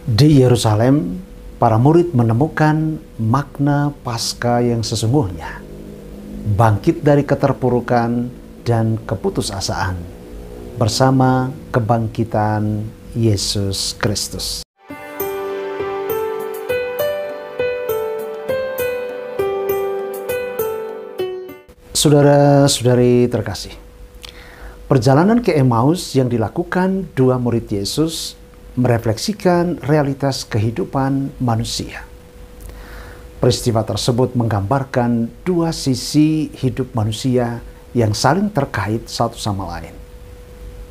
Di Yerusalem, para murid menemukan makna Paskah yang sesungguhnya, bangkit dari keterpurukan dan keputusasaan bersama kebangkitan Yesus Kristus. Saudara-saudari terkasih, perjalanan ke Emmaus yang dilakukan dua murid Yesus merefleksikan realitas kehidupan manusia. Peristiwa tersebut menggambarkan dua sisi hidup manusia yang saling terkait satu sama lain.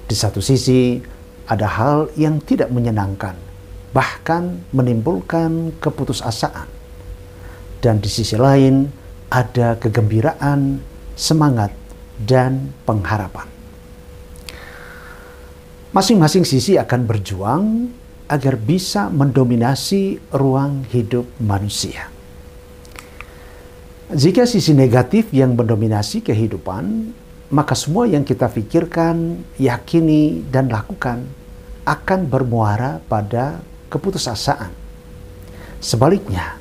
Di satu sisi, ada hal yang tidak menyenangkan, bahkan menimbulkan keputusasaan. Dan di sisi lain, ada kegembiraan, semangat, dan pengharapan. Masing-masing sisi akan berjuang agar bisa mendominasi ruang hidup manusia. Jika sisi negatif yang mendominasi kehidupan, maka semua yang kita pikirkan, yakini, dan lakukan akan bermuara pada keputusasaan. Sebaliknya,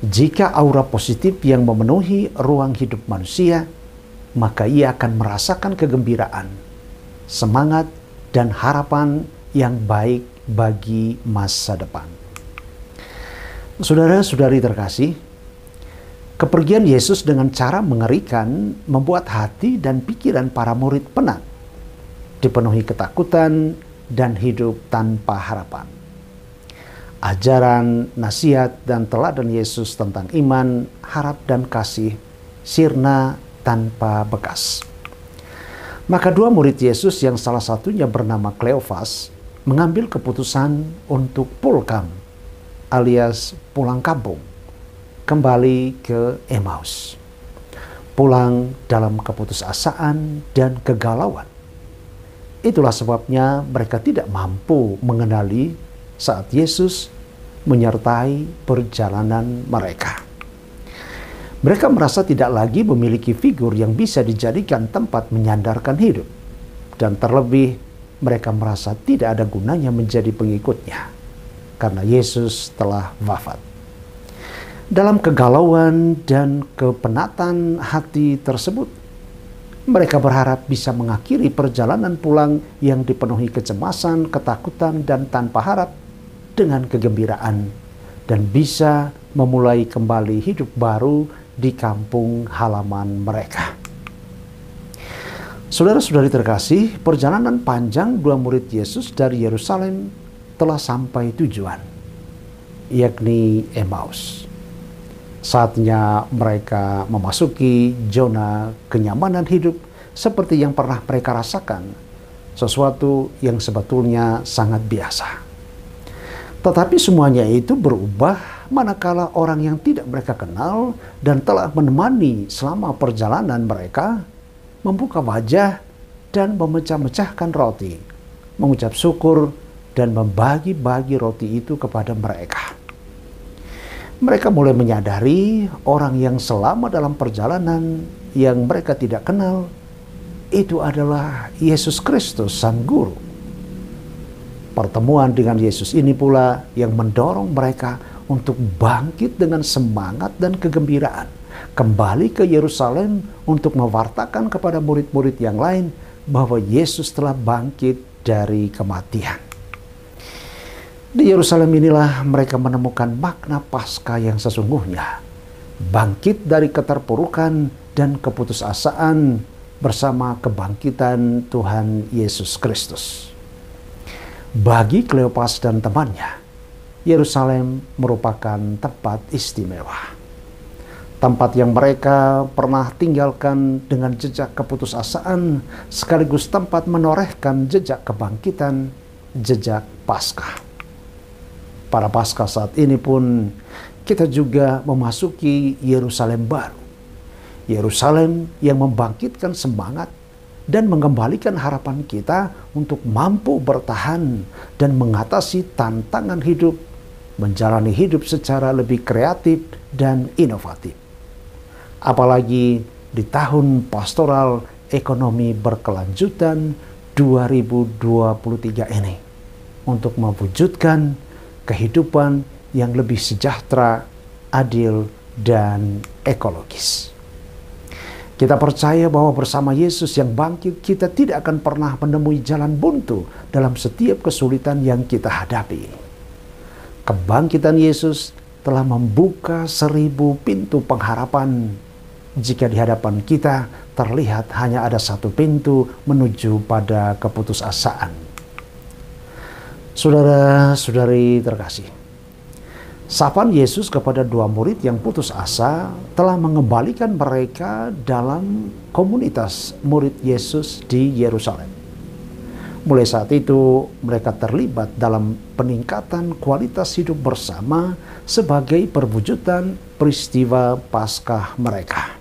jika aura positif yang memenuhi ruang hidup manusia, maka ia akan merasakan kegembiraan, semangat, dan harapan yang baik bagi masa depan. Saudara-saudari terkasih, kepergian Yesus dengan cara mengerikan membuat hati dan pikiran para murid penat, dipenuhi ketakutan, dan hidup tanpa harapan. Ajaran, nasihat, dan teladan Yesus tentang iman, harap, dan kasih sirna tanpa bekas. Maka dua murid Yesus yang salah satunya bernama Kleofas mengambil keputusan untuk pulkam alias pulang kampung, kembali ke Emmaus. Pulang dalam keputusasaan dan kegalauan. Itulah sebabnya mereka tidak mampu mengenali saat Yesus menyertai perjalanan mereka. Mereka merasa tidak lagi memiliki figur yang bisa dijadikan tempat menyandarkan hidup. Dan terlebih, mereka merasa tidak ada gunanya menjadi pengikutnya, karena Yesus telah wafat. Dalam kegalauan dan kepenatan hati tersebut, mereka berharap bisa mengakhiri perjalanan pulang yang dipenuhi kecemasan, ketakutan, dan tanpa harap dengan kegembiraan, dan bisa memulai kembali hidup baru di kampung halaman mereka. Saudara-saudari terkasih, perjalanan panjang dua murid Yesus dari Yerusalem telah sampai tujuan, yakni Emmaus. Saatnya mereka memasuki zona kenyamanan hidup seperti yang pernah mereka rasakan, sesuatu yang sebetulnya sangat biasa. Tetapi semuanya itu berubah manakala orang yang tidak mereka kenal dan telah menemani selama perjalanan mereka membuka wajah dan memecah-mecahkan roti, mengucap syukur dan membagi-bagi roti itu kepada mereka. Mereka mulai menyadari orang yang selama dalam perjalanan yang mereka tidak kenal itu adalah Yesus Kristus, Sang Guru. Pertemuan dengan Yesus ini pula yang mendorong mereka untuk bangkit dengan semangat dan kegembiraan, kembali ke Yerusalem untuk mewartakan kepada murid-murid yang lain bahwa Yesus telah bangkit dari kematian. Di Yerusalem inilah mereka menemukan makna Paskah yang sesungguhnya, bangkit dari keterpurukan dan keputusasaan bersama kebangkitan Tuhan Yesus Kristus. Bagi Kleopas dan temannya, Yerusalem merupakan tempat istimewa. Tempat yang mereka pernah tinggalkan dengan jejak keputusasaan, sekaligus tempat menorehkan jejak kebangkitan, jejak Paskah. Pada Paskah saat ini pun, kita juga memasuki Yerusalem baru. Yerusalem yang membangkitkan semangat dan mengembalikan harapan kita untuk mampu bertahan dan mengatasi tantangan hidup, menjalani hidup secara lebih kreatif dan inovatif. Apalagi di tahun pastoral ekonomi berkelanjutan 2023 ini, untuk mewujudkan kehidupan yang lebih sejahtera, adil, dan ekologis. Kita percaya bahwa bersama Yesus yang bangkit, kita tidak akan pernah menemui jalan buntu dalam setiap kesulitan yang kita hadapi. Kebangkitan Yesus telah membuka 1000 pintu pengharapan. Jika di hadapan kita terlihat hanya ada satu pintu menuju pada keputusasaan. Saudara-saudari terkasih, sapaan Yesus kepada 2 murid yang putus asa telah mengembalikan mereka dalam komunitas murid Yesus di Yerusalem. Mulai saat itu, mereka terlibat dalam peningkatan kualitas hidup bersama sebagai perwujudan peristiwa Paskah mereka.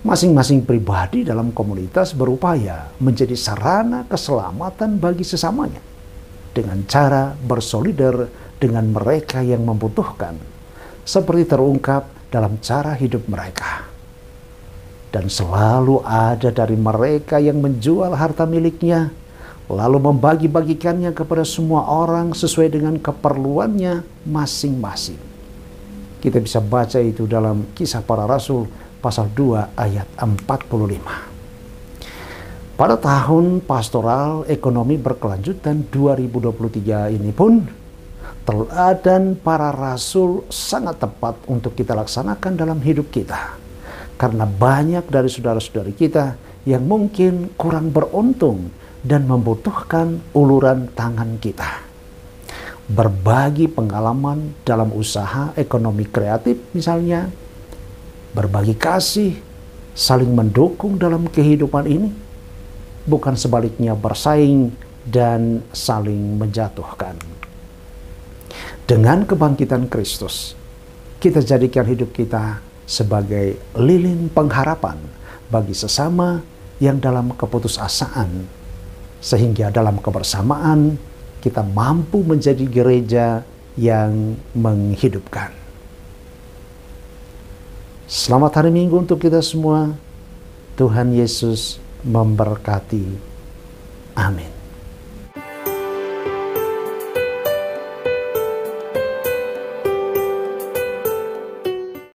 Masing-masing pribadi dalam komunitas berupaya menjadi sarana keselamatan bagi sesamanya dengan cara bersolidar dengan mereka yang membutuhkan, seperti terungkap dalam cara hidup mereka. Dan selalu ada dari mereka yang menjual harta miliknya, lalu membagi-bagikannya kepada semua orang sesuai dengan keperluannya masing-masing. Kita bisa baca itu dalam Kisah Para Rasul pasal 2 ayat 45. Pada tahun pastoral ekonomi berkelanjutan 2023 ini pun, teladan para rasul sangat tepat untuk kita laksanakan dalam hidup kita. Karena banyak dari saudara-saudari kita yang mungkin kurang beruntung dan membutuhkan uluran tangan kita. Berbagi pengalaman dalam usaha ekonomi kreatif misalnya, berbagi kasih, saling mendukung dalam kehidupan ini, bukan sebaliknya bersaing dan saling menjatuhkan. Dengan kebangkitan Kristus, kita jadikan hidup kita sebagai lilin pengharapan bagi sesama yang dalam keputusasaan, sehingga dalam kebersamaan kita mampu menjadi gereja yang menghidupkan. Selamat hari Minggu untuk kita semua. Tuhan Yesus memberkati. Amin.